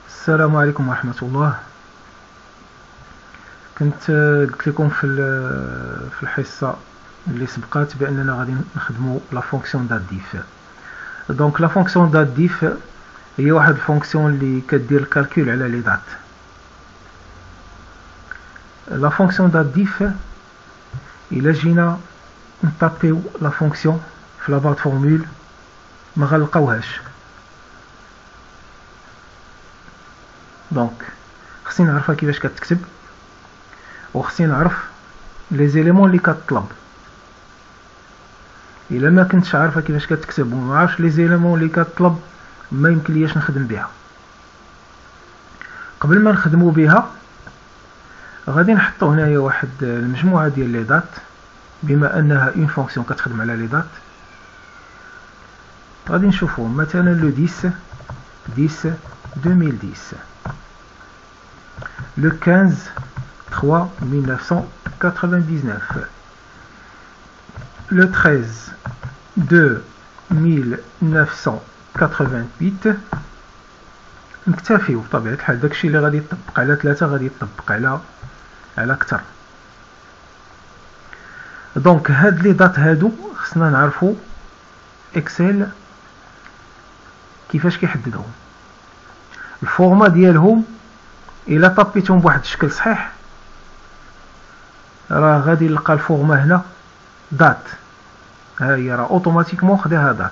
السلام عليكم ورحمة الله. كنت قلت لكم في الحصة اللي سبقات بأننا غادي نخدموا لا فونكسيون دات ديف. دونك لا فونكسيون دات ديف هي واحد الفونكسيون اللي كدير الكالكول على لي دات. لا فونكسيون دات ديف الا جينا نطابيو لا فونكسيون في لا بارت فورمول ما غنلقاوهاش. دونك خصني نعرفها كيفاش كتكتب وخصني نعرف لي زيليمون اللي كتطلب. الا ما كنتش عارفه كيفاش كتكتب وما عارفش لي زيليمون اللي كتطلب ما يمكن لياش نخدم بها. قبل ما نخدموا بها غادي نحطوا هنايا واحد المجموعه ديال لي دات، بما انها اون فونكسيون كتخدم على لي دات. غادي نشوفوا مثلا لو 10 2010، le 15 3 1999، le 13 2 1988. نكتفيو بطبيعة الحال داكشي اللي غادي يطبق على 3 غادي يطبق على كتر. دونك هاد لي دات هادو خصنا نعرفو اكسل كيفاش كيحددهم. الفورما ديالهم الا طبيتهم بواحد الشكل صحيح راه غادي نلقى الفورما هنا دات، ها هي راه اوتوماتيكمون خداها دات.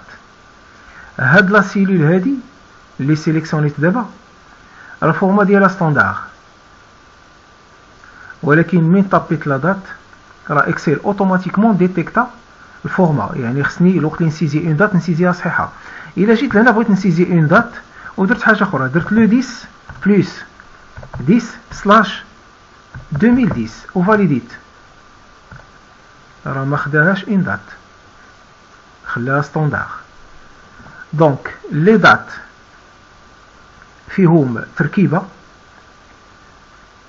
هاد لا سيلول هادي اللي سيليكسيونيت دابا راه الفورما ديالها ستاندار، ولكن من طبيت لا دات راه اكسل اوتوماتيكمون ديتيكتا الفورما. يعني خصني الوقت اللي نسيزي اون دات نسيزيها صحيحه. الا جيت لهنا بغيت نسيزي اون دات ودرت حاجه اخرى، درت لو 10 بلس 10 سلاش 2010 وفاليديت، راه ما خداهاش اون دات، خلاها ستاندار. دونك لي دات فيهم تركيبه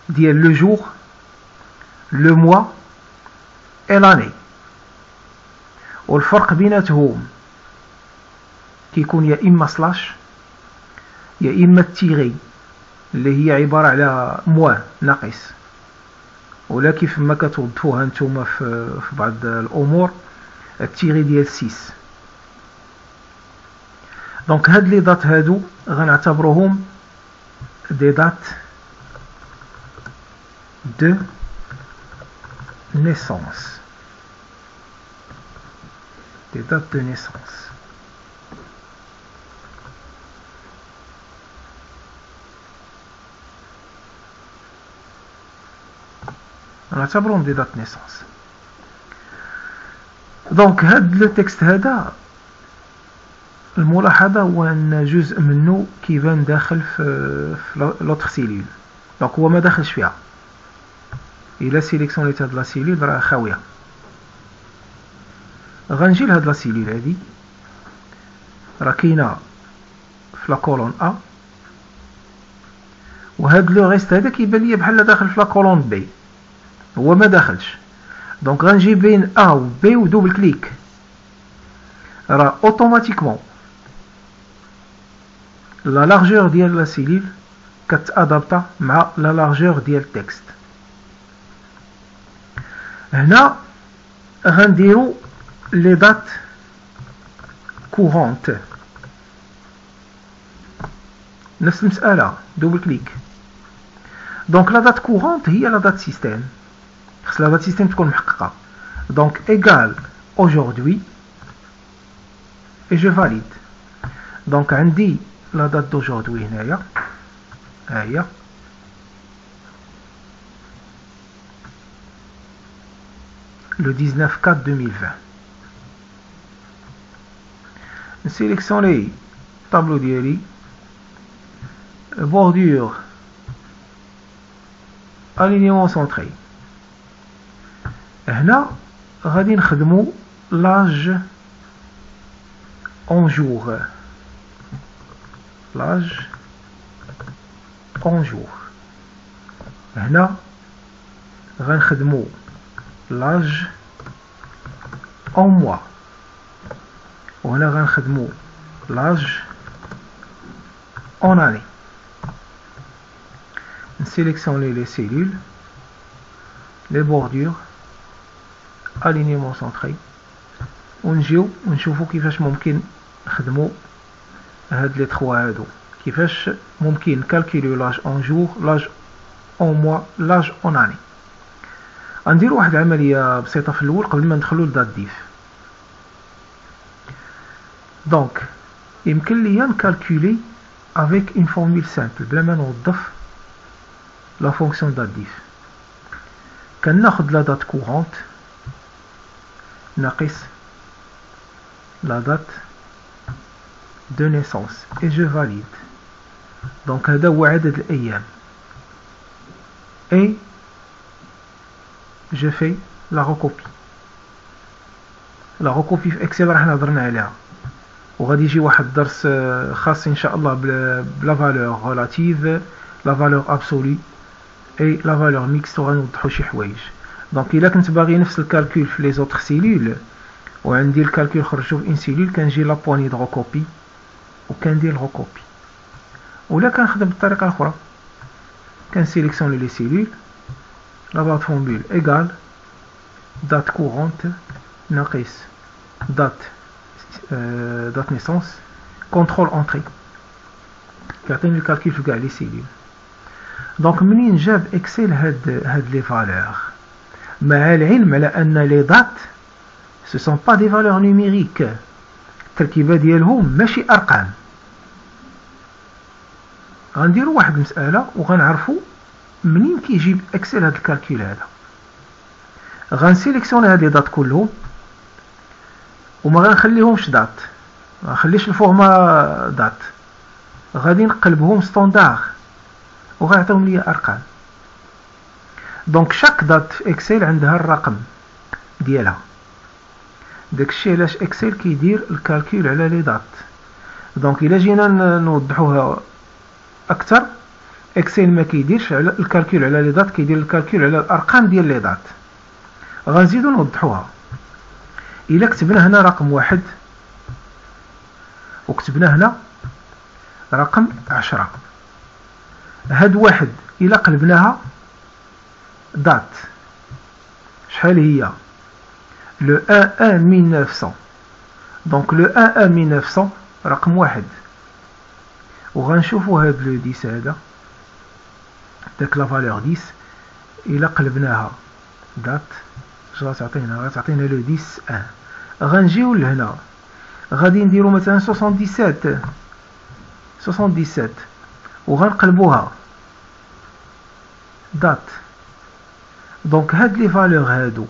ديال لو جور لو موا اي لاني، والفرق بيناتهم كيكون يا اما سلاش يا اما تيغي اللي هي عباره على موا ناقص، ولا كيف ما كتوظفوها نتوما في بعض الامور التيغي ديال 6. دونك هاد لي دات هادو غنعتبروهم دي دات دو نيسونس، des dates de naissance. نعتبرهم دي دات نيسونس. دونك هاد لو تكست هذا الملاحظه هو ان جزء منه كيبان داخل في لوطخ سيلول، دونك هو ما داخلش فيها. الا سيليكسيونيت هاد لا سيلول راه خاويه. غنجي لهاد لا سيلول هادي راه كاينه في لا كولون ا، وهاد لو ريست هذا كيبان ليا بحال داخل في لا كولون بي، هو ما داخلش. دونك غنجي بين ا و بي ودوبل كليك، راه اوتوماتيكمون لا لارجور ديال لا سيلول كتادابطا مع لا لارجور ديال التكست. هنا غنديرو لي دات كورونت، نفس المسألة دوبل كليك. دونك لا دات كورونت هي لا دات سيستيم، خص لا دات سيستيم تكون محققة. دونك ايغال aujourd'hui et je valide. دونك عندي لا دات d'aujourd'hui هنايا، ها هي le 19/4/2020. نسيليكسيوني الطابلو ديالي، bordure alignement centré. هنا غادي نخدمو لاج اون جور، لاج اون جور. هنا غنخدمو لاج اون موا، وهنا غنخدمو لاج اون اني. sélectionner les cellules, les bordures, alignement centré, ونجيو ونشوفوا كيفاش ممكن نخدموا هاد لي 3 هادو، كيفاش ممكن كالكوليو لاج اون جور، لاج اون موا، لاج اون اني. غنديروا واحد العمليه بسيطه في الاول قبل ما ندخلوا لدات ديف. دونك يمكن ليا نكالكولي افيك اون فورمول سامبل بلا ما نوظف لا فونكسيون دات ديف. كناخذ لا دات كورونت ناقص la date de naissance et je valide. Donc هذا هو عدد الأيام et je fais la recopie. la recopie في اكسل راح نهضرنا عليها، وغادي يجي واحد الدرس خاص ان شاء الله بلا valeur relative, la valeur absolue et la valeur mixte، وغنوضحوا شي حوايج. دونك الا كنت باغي نفس الكالكول في لي زوتر سيلول وعندي الكالكول خرجو في ان سيلول، كنجي لا بواني دو روكوبي وكندير الروكوبي. ولا كنخدم بالطريقه الاخرى، كنسيليكسيوني لي سيلول، لا دات فورمول ايغال دات كورونت ناقص دات نيسونس، كونترول اونتري كيعطيني الكالكول في كاع لي سيلول. دونك منين جاب اكسل هاد لي فالور، مع العلم على ان لي دات ce sont pas des valeurs numériques، التركيبه ديالهم ماشي ارقام. غنديروا واحد المساله وغنعرفوا منين كيجيب اكسل هذا الكالكول هذا. غنسيليكسيوني هاد لي دات كلهم وما غنخليهمش دات، ما غنخليش الفورما دات، غادي نقلبهم ستاندار وغيعطيهم لي ارقام. دونك شاك دات في اكسل عندها الرقم ديالها. داكشي علاش اكسل كيدير الكالكول على لي دات. دونك الا جينا نوضحوها اكثر، اكسل ما كيديرش على الكالكول على لي دات، كيدير الكالكول على الارقام ديال لي دات. غنزيدو نوضحوها. الا كتبنا هنا رقم 1 وكتبنا هنا رقم 10، هاد 1 الا قلبناها دات شحال هي؟ le 1-1-1900. donc le 1-1-1900 رقم 1. وغنشوفوا هاد لو 10 هذا، داك لا فالور 10 الا قلبناها دات اش غتعطينا؟ غتعطينا لو 10 1. غنجيو لهنا غادي نديرو مثلا 77 وغنقلبوها دات. دونك هاد لي فالور هادو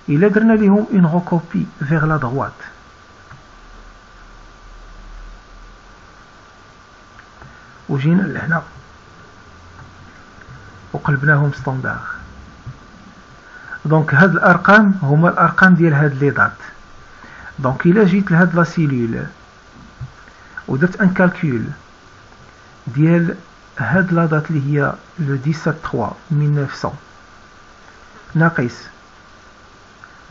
إلا درنا ليهم اون روكوبي فيغ لا دروات، وجينا لهنا وقلبناهم ستاندار، دونك هاد الارقام هما الارقام ديال هاد لي دات. دونك إلا جيت لهاد لا سيلول ودرت ان كالكول ديال هاد لا دات اللي هي لو 17/3/1900 ناقص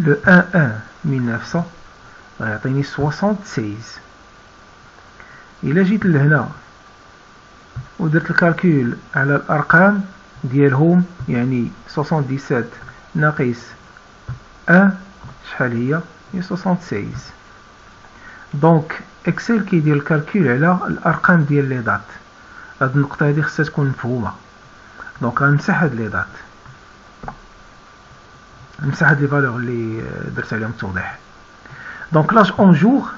le 1-1-1900 غيعطيني 76. إلا جيت لهنا ودرت الكالكول على الأرقام ديالهم، يعني 77 ناقص 1 شحال هي؟ 76. دونك اكسل كيدير الكالكول على الأرقام ديال لي دات. هاد النقطة هادي خصها تكون مفهومة. دونك غنمسح هاد لي دات، نمسح هاد لي فالور اللي درت عليهم التوضيح. دونك لاج اون جور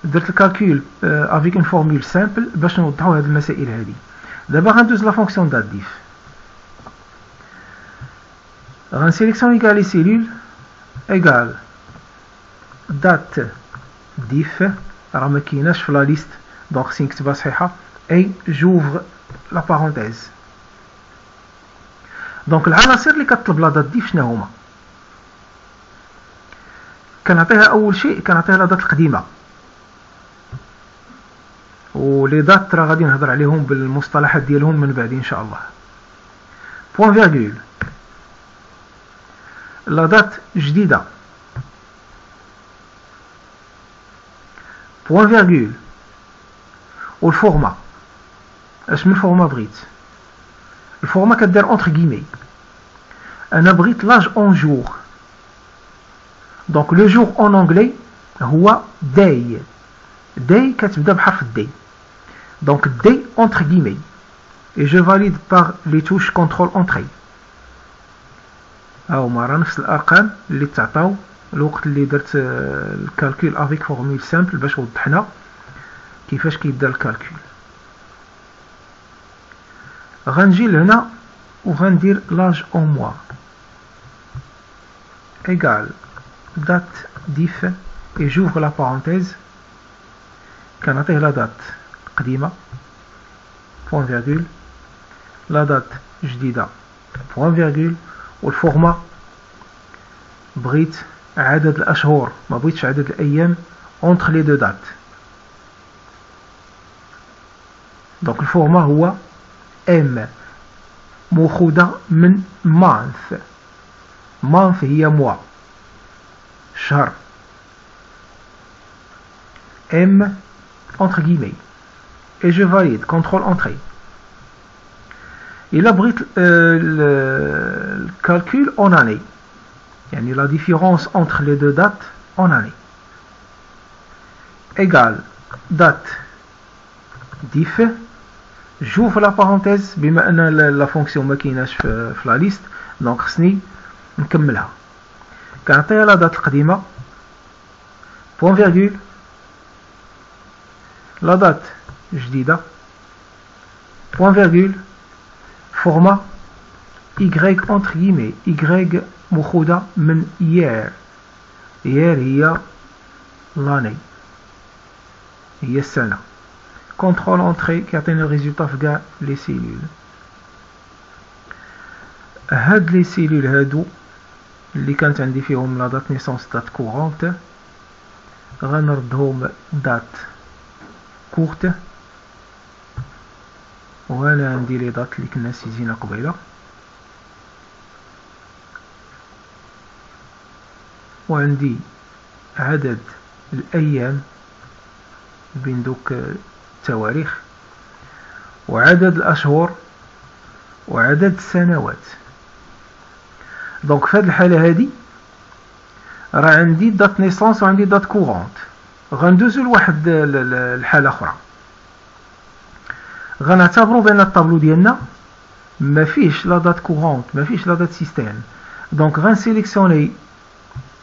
درت الكالكول افيك اون فورمول سامبل باش نوضحوا هاد المسائل هادي. دابا غندوز لا فونكسيون دات ديف. غنسيليكسيوني كاع لي سيلول ايغال دات ديف، راه ما كايناش في لا ليست دونك خصني نكتبها صحيحه، اي جوفر لا بارونتيز. دونك العناصر اللي كتطلب لا دات ديف شنو هما؟ كنعطيها اول شيء كنعطيها لا دات القديمه، ولي دات راه غادي نهضر عليهم بالمصطلحات ديالهم من بعد ان شاء الله. بوان فيرغول لا دات جديده، بوان فيرغول والفورما اش من فورما بغيت الفورما كدير اونتر كيمي انا بغيت لاج اون جور دونك لو جور اون انجلي هو داي داي كتبدا بحرف الدي دونك دي اونتر كيمي et je valide par les touches contrôle entrée هاو مرة نفس الارقام اللي تعطاو الوقت اللي درت الكالكول افيك فورمول سامبل باش وضحنا كيفاش كيدار الكالكول. غنجي لهنا وغندير لاج اون موا égal date diff et j'ouvre la parenthèse كنعطيه لا دات قديمة بوان فيرغول لا دات جديدة بوان فيرغول والفورما بغيت عدد الأشهر ما بغيتش عدد الأيام entre les deux dates. دونك الفورما هو M مأخوذة من month month هي موا شهر M entre guillemets et je valide contrôle entrée. Il a brit le calcul en année يعني la différence entre les deux dates en année égale date diff j'ouvre la parenthèse بما ان la fonction ما كايناش في la liste donc خصني نكملها كنعطيها لا دات القديمه بوان فيرغول لا دات جديده بوان فيرغول فورما y entre guillemets y مأخوذة من year year هي l'année هي السنة contrôle entrée كيعطيني الريزولطا في كاع لي سيلول. هاد لي سيلول هادو اللي كانت عندي فيهم لا دات نيسونس دات كورونت غنردهم دات كورت وهنا عندي لي دات اللي كنا سيزينا قبيله وعندي عدد الأيام بين دوك التواريخ وعدد الأشهر وعدد السنوات. دونك في هذه الحالة هذه راه عندي دات نيسونس وعندي دات كورونت غندوزو لواحد الحالة أخرى غنعتبرو بأن الطابلو ديالنا ما فيش لا دات كورونت ما فيش لا دات سيستيم دونك غنسيليكسيوني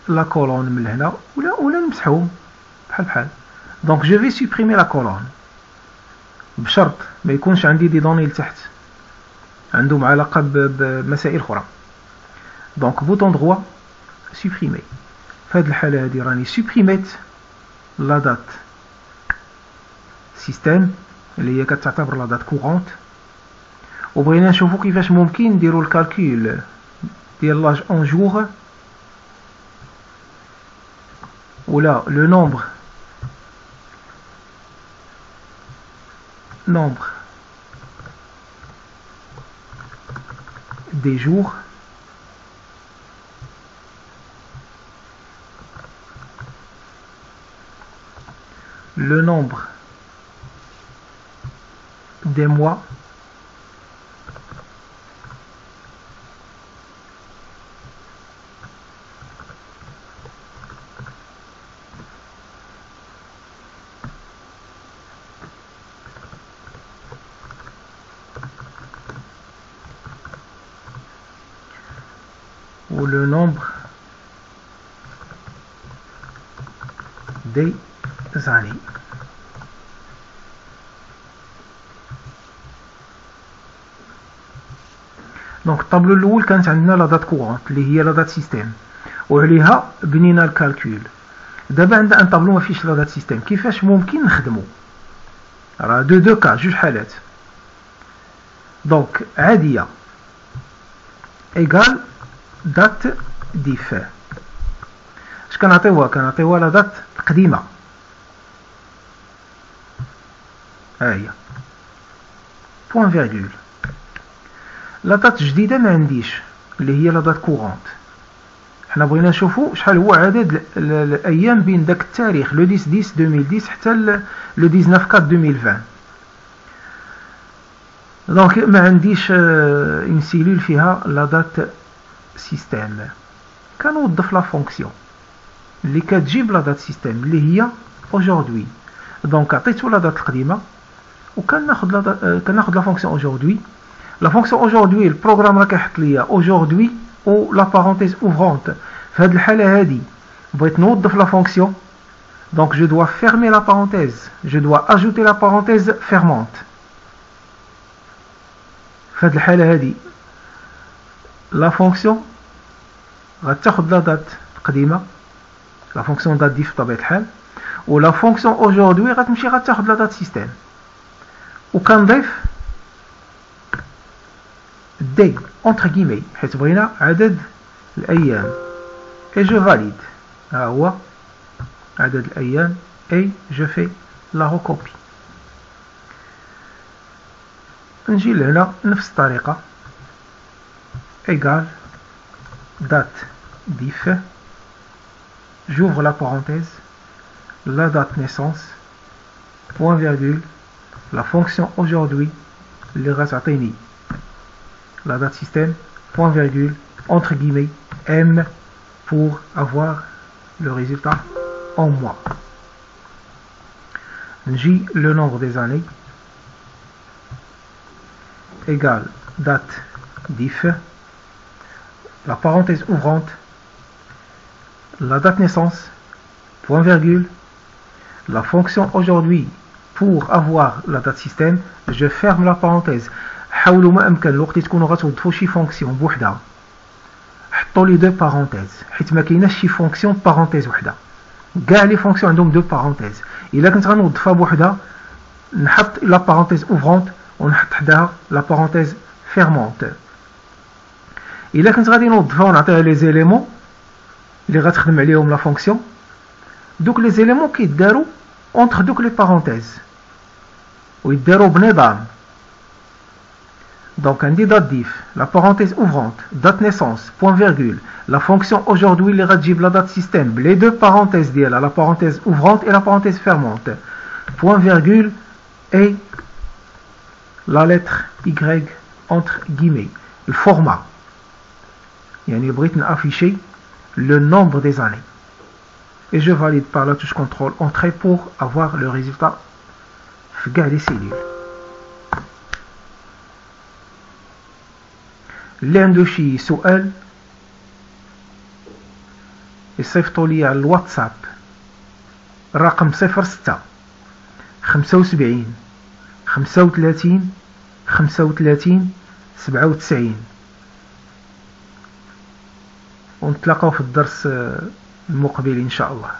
لا كولون من هنا ولا نمسحهم بحال دونك جو في سوبريمي لا كولون بشرط ما يكونش عندي دي دوني لتحت عندهم علاقه بمسائل اخرى دونك بوطون دروا سوبريمي. في هذه الحاله هذه راني سوبريميت لا دات سيستيم اللي هي كتعتبر لا دات كورونت وبغينا نشوفوا كيفاش ممكن نديروا الكالكول ديال لاج اون جور ou là le nombre des jours le nombre des mois ou le nombre des années. دونك الطابلو الاول كانت عندنا لا دات كورونت اللي هي لا دات سيستيم وعليها بنينا الكالكول. دابا عندنا ان طابلو ما فيش لا دات سيستيم كيفاش ممكن نخدمو راه دو كا جوج حالات دونك عاديه ايغال دات ديف اش كنعطيوها لا دات قديمه ها هي بوان فيرغول لا دات جديده ما عنديش اللي هي لا دات كورونت حنا بغينا نشوفوا شحال هو عدد الايام بين داك التاريخ لو 10 10 2010 حتى لو 19 4 2020 دونك ما عنديش اون سيلول فيها لا دات سيستيم، كنوظف لا فونكسيون اللي كتجيب لا دات سيستيم اللي هي اجوردي. دونك عطيتو لا دات القديمه وكناخذ لا فونكسيون اجوردي. لا فونكسيون اجوردي البروغرام راه كيحط ليا اجوردي و لا بارونتيز اوفرونت. في هذه الحاله هذه بغيت نوظف لا فونكسيون، دونك جو دوا فيرمي لا بارونتيز، جو دوا اجوتي لا بارونتيز فيرمونت. في هذه الحاله هذه لا فونكسيون غتاخذ لا دات القديمه، لا فونكسيون دات ديف بطبيعه الحال، و لا فونكسيون اجوردي غتمشي غتاخذ لا دات سيستيم، وكنضيف دي اونتر كيمي حيت بغينا عدد الايام، اي جو فاليد. ها هو عدد الايام اي جو في لا ريكوبي. نجي لهنا نفس الطريقه، égal date diff, j'ouvre la parenthèse, la date naissance, point virgule, la fonction aujourd'hui, les rasatini, la date système, point virgule, entre guillemets, M pour avoir le résultat en mois. J, le nombre des années, égale date diff, la parenthèse ouvrante, la date naissance, point virgule, la fonction aujourd'hui pour avoir la date système, je ferme la parenthèse. حاولوا ما امكن الوقت تكونوا غتوظفوا شي فونكسيون بوحدها، حطوا لي دو بارونتيز حيت ما كايناش شي فونكسيون بارونتيز وحده، كاع لي فونكسيون عندهم دو بارونتيز. الا كنت غنوظفها بوحدها نحط لا بارونتيز اوفرونت ونحط حداها لا بارونتيز فيرمونت. الا كنت غادي نوظفها ونعطيها لي زيليمون اللي غتخدم عليهم لا فونكسيون، دوك لي زيليمون كيداروا اونتر دوك لي بارونتيز ويداروا بنظام. Donc عندي date diff, la parenthèse ouvrante, date naissance, point virgule, la fonction aujourd'hui اللي غتجيب la date système, les deux parenthèses ديالها, la parenthèse ouvrante et la parenthèse fermante, point virgule et la lettre Y entre guillemets, le format. يعني بغيت نافيشي le nombre des années. Et je valide par la touche contrôle entrée pour avoir le résultat في كاع les cellules. اللي عنده شي سؤال يصيفطوا لي على الواتساب الرقم 06 75 35 35 97 ونتلاقاو في الدرس المقبل إن شاء الله.